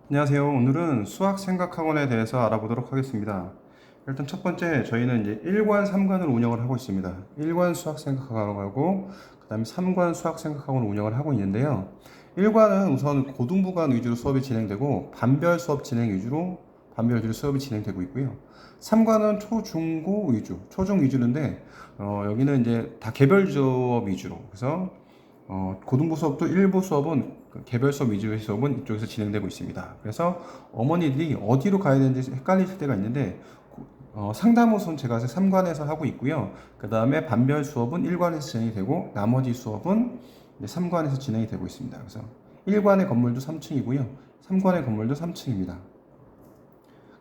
안녕하세요. 오늘은 수학 생각학원에 대해서 알아보도록 하겠습니다. 일단 첫 번째, 저희는 이제 1관, 3관을 운영을 하고 있습니다. 1관 수학 생각학원하고 그 다음에 3관 수학 생각학원을 운영을 하고 있는데요. 1관은 우선 고등부관 위주로 수업이 진행되고 반별 수업 진행 위주로 반별 위주로 수업이 진행되고 있고요. 3관은 초중고 위주, 초중 위주인데 여기는 이제 다 개별 수업 위주로. 그래서 고등부 수업도 일부 수업은 개별 수업 위주의 수업은 이쪽에서 진행되고 있습니다. 그래서 어머니들이 어디로 가야 되는지 헷갈리실 때가 있는데 상담호선 제가 3관에서 하고 있고요. 그 다음에 반별 수업은 1관에서 진행이 되고 나머지 수업은 3관에서 진행이 되고 있습니다. 그래서 1관의 건물도 3층이고요. 3관의 건물도 3층입니다.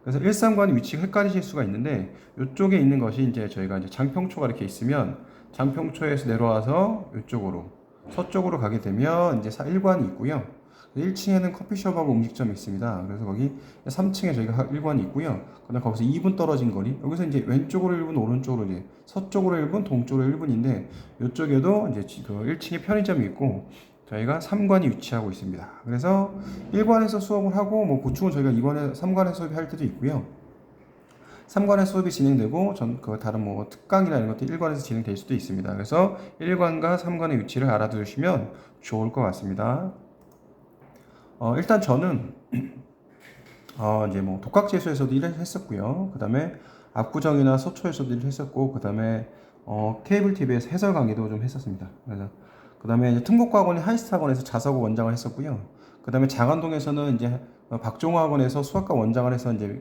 그래서 1, 3관이 위치가 헷갈리실 수가 있는데 이쪽에 있는 것이 이제 저희가 이제 장평초가 이렇게 있으면 장평초에서 내려와서 이쪽으로 서쪽으로 가게 되면 이제 1관이 있고요. 1층에는 커피숍하고 음식점이 있습니다. 그래서 거기 3층에 저희가 1관이 있고요. 그다음 거기서 2분 떨어진 거리. 여기서 이제 왼쪽으로 1분, 오른쪽으로 이제 서쪽으로 1분, 동쪽으로 1분인데 이쪽에도 이제 그 1층에 편의점이 있고 저희가 3관이 위치하고 있습니다. 그래서 1관에서 수업을 하고 뭐 보충은 저희가 2관에 3관에서 수업이 할 때도 있고요. 3관의 수업이 진행되고 그 다른 뭐 특강이나 이런 것들이 1관에서 진행될 수도 있습니다. 그래서 1관과 3관의 위치를 알아두시면 좋을 것 같습니다. 일단 저는 이제 뭐 독학재수에서도 일을 했었고요. 그 다음에 압구정이나 서초에서도 일을 했었고, 그 다음에 케이블 TV에서 해설 강의도 좀 했었습니다. 그래서 그 다음에 특목학원이 하이스트학원에서 자사고 원장을 했었고요. 그 다음에 장안동에서는 이제 박종호 학원에서 수학과 원장을 해서 이제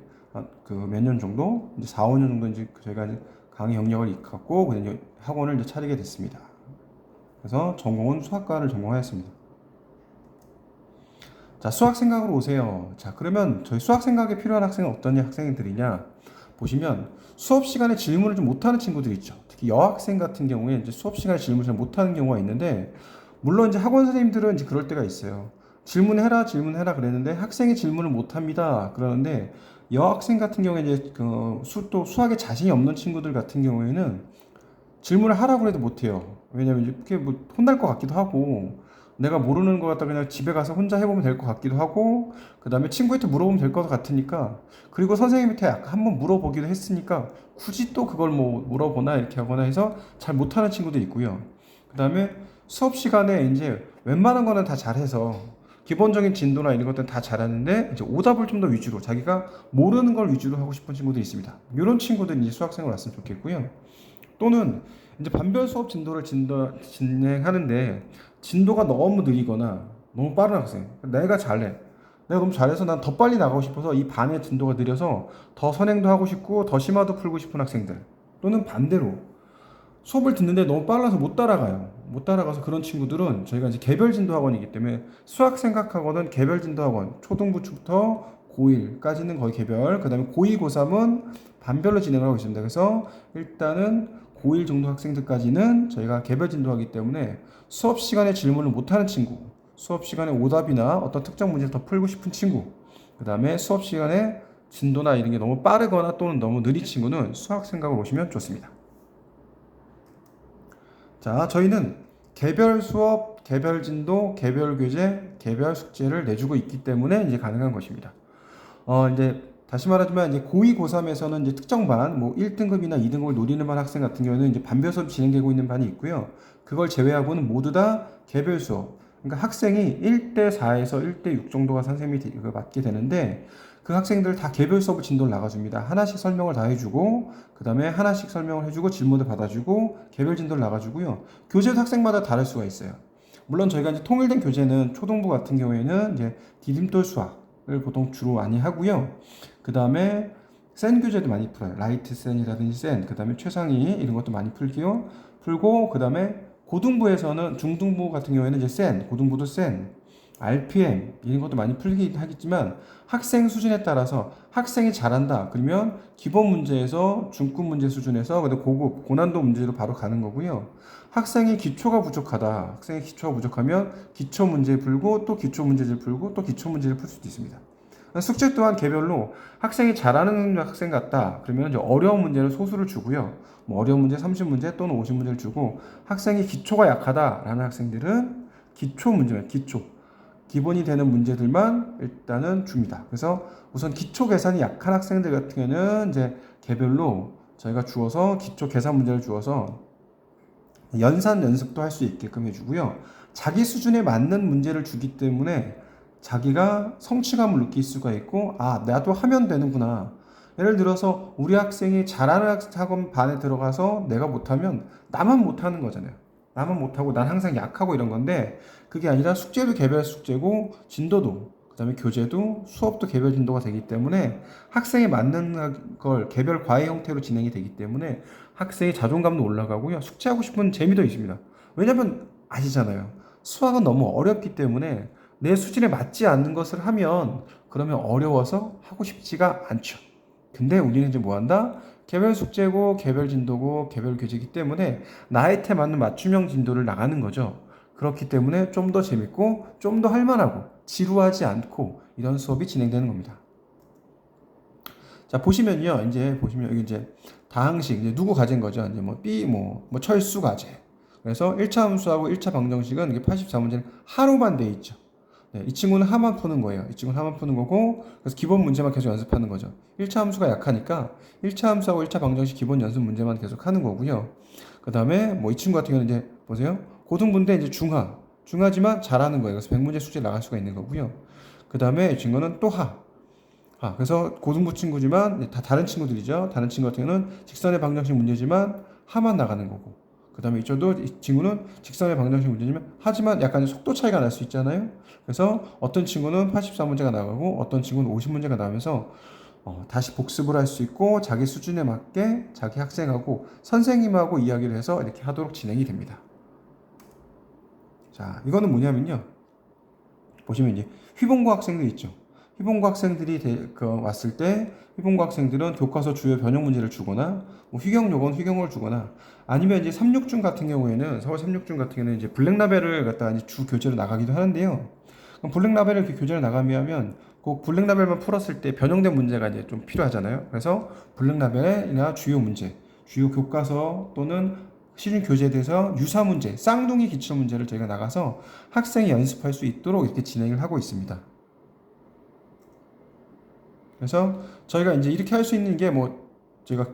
그 몇 년 정도, 이제 4, 5년 정도 이제 저희가 이제 강의 영역을 갖고 그냥 학원을 이제 차리게 됐습니다. 그래서 전공은 수학과를 전공하였습니다. 자, 수학 생각으로 오세요. 자, 그러면 저희 수학 생각에 필요한 학생은 어떤 학생들이냐? 보시면 수업 시간에 질문을 좀 못하는 친구들이 있죠. 특히 여학생 같은 경우에 이제 수업 시간에 질문을 잘 못하는 경우가 있는데, 물론 이제 학원 선생님들은 이제 그럴 때가 있어요. 질문해라, 질문해라 그랬는데 학생이 질문을 못합니다. 그러는데 여학생 같은 경우에 이제 또 수학에 자신이 없는 친구들 같은 경우에는 질문을 하라고 해도 못해요. 왜냐면 이렇게 뭐 혼날 것 같기도 하고, 내가 모르는 것 같다 그냥 집에 가서 혼자 해보면 될 것 같기도 하고, 그 다음에 친구한테 물어보면 될 것 같으니까, 그리고 선생님한테 약간 한번 물어보기도 했으니까 굳이 또 그걸 뭐 물어보나 이렇게 하거나 해서 잘 못하는 친구도 있고요. 그 다음에 수업 시간에 이제 웬만한 거는 다 잘해서 기본적인 진도나 이런 것들은 다 잘하는데 이제 오답을 좀 더 위주로 자기가 모르는 걸 위주로 하고 싶은 친구도 있습니다. 이런 친구들이 이제 수학생으로 왔으면 좋겠고요. 또는 이제 반별 수업 진행하는데 진도가 너무 느리거나 너무 빠른 학생, 내가 잘해, 내가 너무 잘해서 난 더 빨리 나가고 싶어서 이 반의 진도가 느려서 더 선행도 하고 싶고 더 심화도 풀고 싶은 학생들, 또는 반대로 수업을 듣는데 너무 빨라서 못 따라가요. 못 따라가서 그런 친구들은 저희가 이제 개별 진도 학원이기 때문에 수학 생각학원은 개별 진도 학원, 초등부부터 고1까지는 거의 개별, 그 다음에 고2, 고3은 반별로 진행을 하고 있습니다. 그래서 일단은 고1 정도 학생들까지는 저희가 개별 진도하기 때문에 수업 시간에 질문을 못하는 친구, 수업 시간에 오답이나 어떤 특정 문제를 더 풀고 싶은 친구, 그 다음에 수업 시간에 진도나 이런 게 너무 빠르거나 또는 너무 느린 친구는 수학 생각을 오시면 좋습니다. 자, 저희는 개별 수업, 개별 진도, 개별 교재, 개별 숙제를 내주고 있기 때문에 이제 가능한 것입니다. 이제 다시 말하지만 이제 고2, 고3에서는 이제 특정 반, 뭐 1등급이나 2등급을 노리는 반 학생 같은 경우는 이제 반별 수업 진행되고 있는 반이 있고요. 그걸 제외하고는 모두 다 개별 수업. 그러니까 학생이 1대4에서 1대6 정도가 선생님이 맡게 되는데 그 학생들 다 개별 수업을 진도를 나가줍니다. 하나씩 설명을 다 해주고 그 다음에 하나씩 설명을 해주고 질문을 받아주고 개별 진도를 나가주고요. 교재도 학생마다 다를 수가 있어요. 물론 저희가 이제 통일된 교재는 초등부 같은 경우에는 이제 디딤돌 수학을 보통 주로 많이 하고요. 그 다음에 센 교재도 많이 풀어요. 라이트 센이라든지 센, 그 다음에 최상위 이런 것도 많이 풀고 그 다음에 고등부에서는 중등부 같은 경우에는 이제 센, 고등부도 센, RPM 이런 것도 많이 풀긴 하겠지만 학생 수준에 따라서 학생이 잘한다 그러면 기본 문제에서 중급 문제 수준에서 근데 고급 고난도 문제로 바로 가는 거고요. 학생이 기초가 부족하다, 학생의 기초가 부족하면 기초 문제 풀고 또 기초 문제를 풀고 또 기초 문제를 풀 수도 있습니다. 숙제 또한 개별로 학생이 잘하는 학생 같다 그러면 이제 어려운 문제를 소수를 주고요. 뭐 어려운 문제 30문제 또는 50문제를 주고 학생이 기초가 약하다라는 학생들은 기초 문제만 기초 기본이 되는 문제들만 일단은 줍니다. 그래서 우선 기초 계산이 약한 학생들 같은 경우는 이제 개별로 저희가 주어서 기초 계산 문제를 주어서 연산 연습도 할 수 있게끔 해주고요. 자기 수준에 맞는 문제를 주기 때문에 자기가 성취감을 느낄 수가 있고, 아, 나도 하면 되는구나. 예를 들어서 우리 학생이 잘하는 학원 반에 들어가서 내가 못하면 나만 못하는 거잖아요. 나만 못하고 난 항상 약하고 이런 건데, 그게 아니라 숙제도 개별 숙제고 진도도 그다음에 교재도 수업도 개별 진도가 되기 때문에 학생에 맞는 걸 개별 과외 형태로 진행이 되기 때문에 학생의 자존감도 올라가고요. 숙제하고 싶은 재미도 있습니다. 왜냐면 아시잖아요. 수학은 너무 어렵기 때문에 내 수준에 맞지 않는 것을 하면 그러면 어려워서 하고 싶지가 않죠. 근데 우리는 이제 뭐 한다? 개별 숙제고 개별 진도고 개별 교재이기 때문에 나의 테 맞는 맞춤형 진도를 나가는 거죠. 그렇기 때문에 좀 더 재밌고 좀 더 할만하고 지루하지 않고 이런 수업이 진행되는 겁니다. 자, 보시면요. 이제 보시면 여기 이제 다항식 이제 누구 가진 거죠? 이제 뭐 B 뭐 철수 가제. 그래서 1차 함수하고 1차 방정식은 이게 84문제는 하루만 돼 있죠. 네, 이 친구는 하만 푸는 거예요. 이 친구는 하만 푸는 거고, 그래서 기본 문제만 계속 연습하는 거죠. 1차 함수가 약하니까 1차 함수하고 1차 방정식 기본 연습 문제만 계속 하는 거고요. 그 다음에 뭐 이 친구 같은 경우는 이제 보세요. 고등부인데 이제 중하지만 잘하는 거예요. 그래서 100문제 숙제 나갈 수가 있는 거고요. 그 다음에 이 친구는 또 그래서 고등부 친구지만 다 다른 친구들이죠. 다른 친구 같은 경우는 직선의 방정식 문제지만 하만 나가는 거고. 그 다음에 이쪽도 이 친구는 직선의 방정식 문제지만 하지만 약간 속도 차이가 날 수 있잖아요. 그래서 어떤 친구는 84문제가 나가고 어떤 친구는 50문제가 나오면서 다시 복습을 할 수 있고 자기 수준에 맞게 자기 학생하고 선생님하고 이야기를 해서 이렇게 하도록 진행이 됩니다. 자, 이거는 뭐냐면요. 보시면 이제 휘봉고 학생들 있죠. 휘봉고 학생들이 왔을 때 휘봉고 학생들은 교과서 주요 변형 문제를 주거나 뭐 휘경요건 휘경을 주거나 아니면 이제 369 같은 경우에는 서울 369 같은 경우는 이제 블랙라벨을 갖다가 이제 주 교재로 나가기도 하는데요. 그럼 블랙라벨을 이렇게 교재로 나가면 그 블랙라벨만 풀었을 때 변형된 문제가 이제 좀 필요하잖아요. 그래서 블랙라벨이나 주요 문제, 주요 교과서 또는 시중 교재에 대해서 유사 문제, 쌍둥이 기출 문제를 저희가 나가서 학생이 연습할 수 있도록 이렇게 진행을 하고 있습니다. 그래서 저희가 이제 이렇게 할 수 있는 게 뭐 제가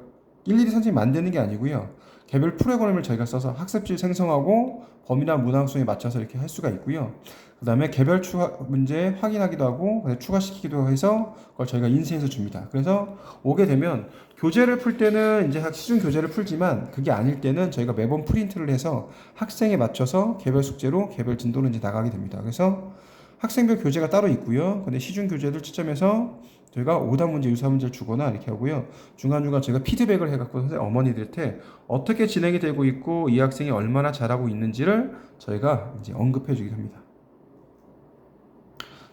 일일이 선생님 만드는 게 아니고요. 개별 프로그램을 저희가 써서 학습지 생성하고 범위나 문항수에 맞춰서 이렇게 할 수가 있고요. 그 다음에 개별 추가 문제 확인하기도 하고 추가시키기도 해서 그걸 저희가 인쇄해서 줍니다. 그래서 오게 되면 교재를 풀 때는 이제 시중 교재를 풀지만 그게 아닐 때는 저희가 매번 프린트를 해서 학생에 맞춰서 개별 숙제로 개별 진도로 이제 나가게 됩니다. 그래서 학생별 교재가 따로 있고요. 근데 시중 교재를 채점해서 저희가 오답 문제, 유사 문제를 주거나 이렇게 하고요. 중간중간 저희가 피드백을 해갖고 어머니들한테 어떻게 진행이 되고 있고 이 학생이 얼마나 잘하고 있는지를 저희가 이제 언급해주기도 합니다.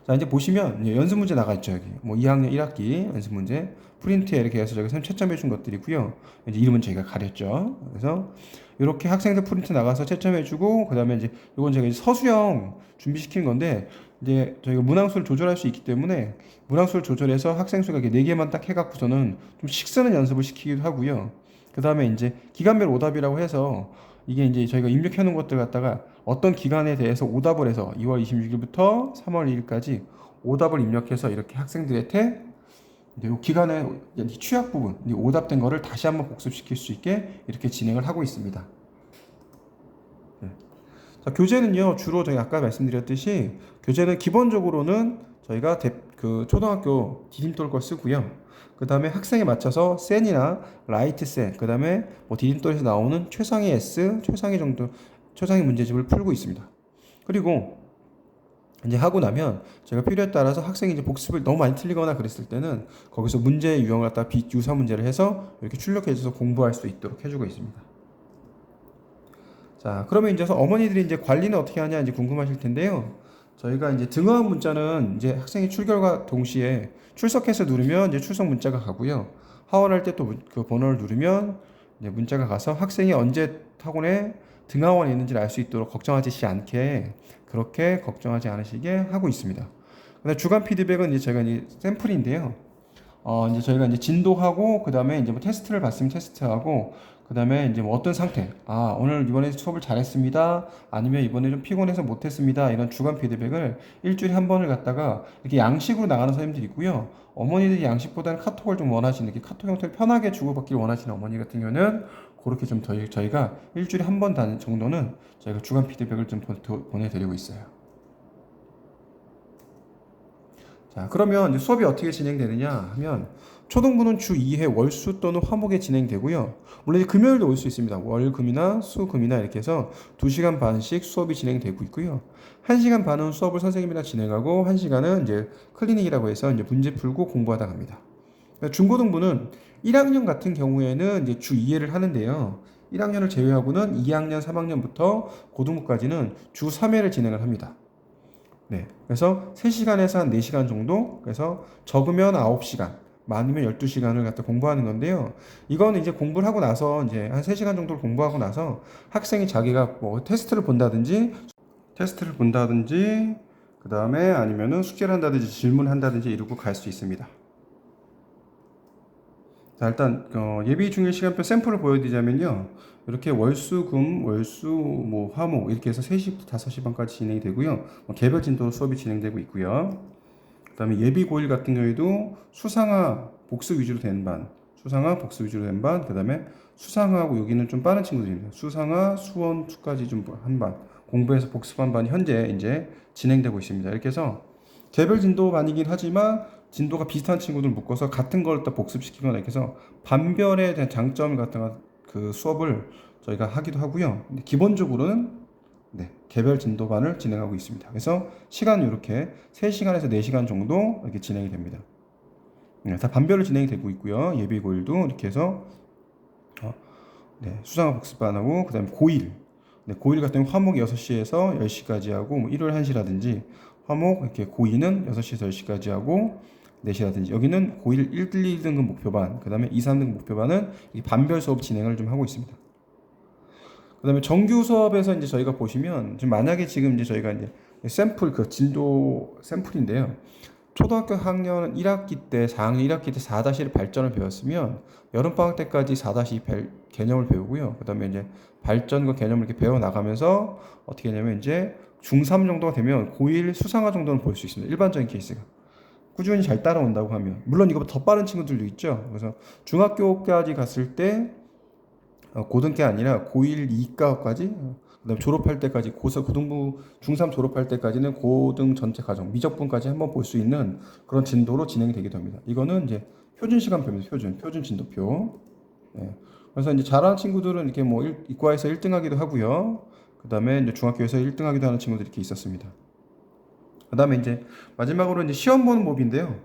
자, 이제 보시면 연습 문제 나가 있죠. 여기 뭐 2학년 1학기 연습 문제 프린트에 이렇게 해서 저희가 채점해 준 것들이고요. 이제 이름은 저희가 가렸죠. 그래서 이렇게 학생들 프린트 나가서 채점해 주고 그다음에 이제 이건 제가 이제 서술형 준비시킨 건데 이제 저희가 문항수를 조절할 수 있기 때문에 문항수를 조절해서 학생 수가 4개만 딱 해갖고서는 좀 식쓰는 연습을 시키기도 하고요. 그 다음에 이제 기간별 오답이라고 해서 이게 이제 저희가 입력해 놓은 것들 갖다가 어떤 기간에 대해서 오답을 해서 2월 26일부터 3월 2일까지 오답을 입력해서 이렇게 학생들한테 이제 이 기간의 취약 부분, 오답된 거를 다시 한번 복습시킬 수 있게 이렇게 진행을 하고 있습니다. 네. 자, 교재는요, 주로 저희 아까 말씀드렸듯이 교재는 기본적으로는 저희가 그 초등학교 디딤돌 걸 쓰고요. 그 다음에 학생에 맞춰서 센이나 라이트 센, 그 다음에 뭐 디딤돌에서 나오는 최상위 S, 최상위 문제집을 풀고 있습니다. 그리고 이제 하고 나면 제가 필요에 따라서 학생이 이제 복습을 너무 많이 틀리거나 그랬을 때는 거기서 문제 유형을 갖다 비유사 문제를 해서 이렇게 출력해 줘서 공부할 수 있도록 해주고 있습니다. 자, 그러면 이제 어머니들이 이제 관리는 어떻게 하냐 이제 궁금하실 텐데요. 저희가 이제 등하원 문자는 이제 학생이 출결과 동시에 출석해서 누르면 이제 출석 문자가 가고요. 하원할 때 또 그 번호를 누르면 이제 문자가 가서 학생이 언제 학원에 등하원에 있는지를 알 수 있도록 걱정하지 않게 그렇게 걱정하지 않으시게 하고 있습니다. 근데 주간 피드백은 이제 제가 이제 샘플인데요. 이제 저희가 이제 진도하고, 그 다음에 이제 뭐 테스트를 봤으면 테스트하고, 그 다음에 이제 뭐 어떤 상태, 오늘 이번에 수업을 잘했습니다, 아니면 이번에 좀 피곤해서 못했습니다, 이런 주간 피드백을 일주일에 한 번을 갖다가 이렇게 양식으로 나가는 선생님들이 있고요. 어머니들이 양식보다는 카톡을 좀 원하시는, 이렇게 카톡 형태를 편하게 주고받기를 원하시는 어머니 같은 경우는 그렇게 좀 저희가 일주일에 한 번 정도는 저희가 주간 피드백을 좀 보내드리고 있어요. 자, 그러면 이제 수업이 어떻게 진행되느냐 하면, 초등부는 주 2회 월수 또는 화목에 진행되고요. 물론 이제 금요일도 올 수 있습니다. 월, 금이나 수, 금이나 이렇게 해서 2시간 반씩 수업이 진행되고 있고요. 1시간 반은 수업을 선생님이랑 진행하고, 1시간은 이제 클리닉이라고 해서 이제 문제 풀고 공부하다 갑니다. 중고등부는 1학년 같은 경우에는 이제 주 2회를 하는데요. 1학년을 제외하고는 2학년, 3학년부터 고등부까지는 주 3회를 진행을 합니다. 네. 그래서 3시간에서 한 4시간 정도, 그래서 적으면 9시간, 많으면 12시간을 갖다 공부하는 건데요. 이거는 이제 공부를 하고 나서 이제 한 3시간 정도를 공부하고 나서 학생이 자기가 뭐 테스트를 본다든지, 그 다음에 아니면은 숙제를 한다든지 질문을 한다든지 이러고 갈 수 있습니다. 자, 일단 예비 중일 시간표 샘플을 보여드리자면요. 이렇게 월수, 금, 월수, 뭐 화목 이렇게 해서 3시부터 5시 반까지 진행이 되고요. 개별 진도로 수업이 진행되고 있고요. 그다음에 예비 고1 같은 경우에도 수상화, 복수 위주로 된 반, 그다음에 수상화하고 여기는 좀 빠른 친구들입니다. 수상화, 수원, 수까지 좀 한 반, 공부해서 복습한 반이 현재 이제 진행되고 있습니다. 이렇게 해서 개별 진도 반이긴 하지만 진도가 비슷한 친구들 묶어서 같은 걸 또 복습시키거나 이렇게 해서 반별에 대한 장점을 갖다가 그 수업을 저희가 하기도 하고요. 근데 기본적으로는 개별 진도반을 진행하고 있습니다. 그래서 시간은 이렇게 3시간에서 4시간 정도 이렇게 진행이 됩니다. 다 반별로 진행이 되고 있고요. 예비 고1도 이렇게 해서 수상화 복습반하고, 그 다음에 고1. 고1 같은 경우 화목 6시에서 10시까지 하고, 뭐 일요일 1시라든지, 화목 이렇게 고2는 6시에서 10시까지 하고 4시라든지, 여기는 고1 1, 2등급 목표반, 그 다음에 2, 3등급 목표반은 반별 수업 진행을 좀 하고 있습니다. 그 다음에 정규 수업에서 이제 저희가 보시면, 지금 만약에 지금 이제 저희가 이제 샘플, 그 진도 샘플인데요. 초등학교 학년 1학기 때, 4학년 1학기 때 4-1 발전을 배웠으면, 여름방학 때까지 4-2 개념을 배우고요. 그 다음에 이제 발전과 개념을 이렇게 배워나가면서, 어떻게 하냐면 이제 중3 정도가 되면 고1 수상화 정도는 볼 수 있습니다. 일반적인 케이스가. 꾸준히 잘 따라온다고 하면. 물론 이거보다 더 빠른 친구들도 있죠. 그래서 중학교까지 갔을 때, 고등게 아니라 고1 2과까지, 그다음에 졸업할 때까지, 고등부 중3 졸업할 때까지는 고등 전체 과정 미적분까지 한번 볼 수 있는 그런 진도로 진행이 되기도 합니다. 이거는 이제 표준 시간표입니다. 표준 진도표. 네. 그래서 이제 잘하는 친구들은 이렇게 뭐 이과에서 1등하기도 하고요. 그다음에 이제 중학교에서 1등하기도 하는 친구들이 이렇게 있었습니다. 그다음에 이제 마지막으로 이제 시험 보는 법인데요.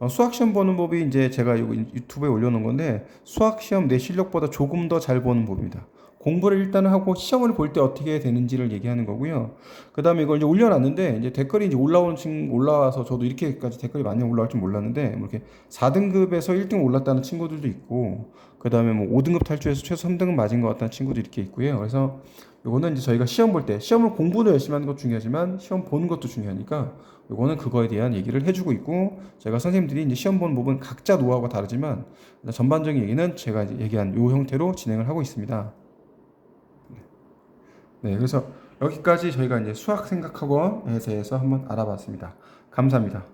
수학 시험 보는 법이 이제 제가 이거 유튜브에 올려놓은 건데, 수학 시험 내 실력보다 조금 더 잘 보는 법입니다. 공부를 일단 하고 시험을 볼 때 어떻게 되는지를 얘기하는 거고요. 그 다음에 이걸 이제 올려놨는데, 이제 댓글이 이제 올라와서 저도 이렇게까지 댓글이 많이 올라올 줄 몰랐는데, 뭐 이렇게 4등급에서 1등 올랐다는 친구들도 있고, 그 다음에 뭐 5등급 탈출해서 최소 3등급 맞은 것 같다는 친구도 이렇게 있고요. 그래서 요거는 이제 저희가 시험 볼 때, 시험을 공부도 열심히 하는 것도 중요하지만 시험 보는 것도 중요하니까, 요거는 그거에 대한 얘기를 해주고 있고, 제가 선생님들이 이제 시험 보는 부분 각자 노하우가 다르지만 전반적인 얘기는 제가 이제 얘기한 요 형태로 진행을 하고 있습니다. 네, 그래서 여기까지 저희가 이제 수학생각학원에 대해서 한번 알아봤습니다. 감사합니다.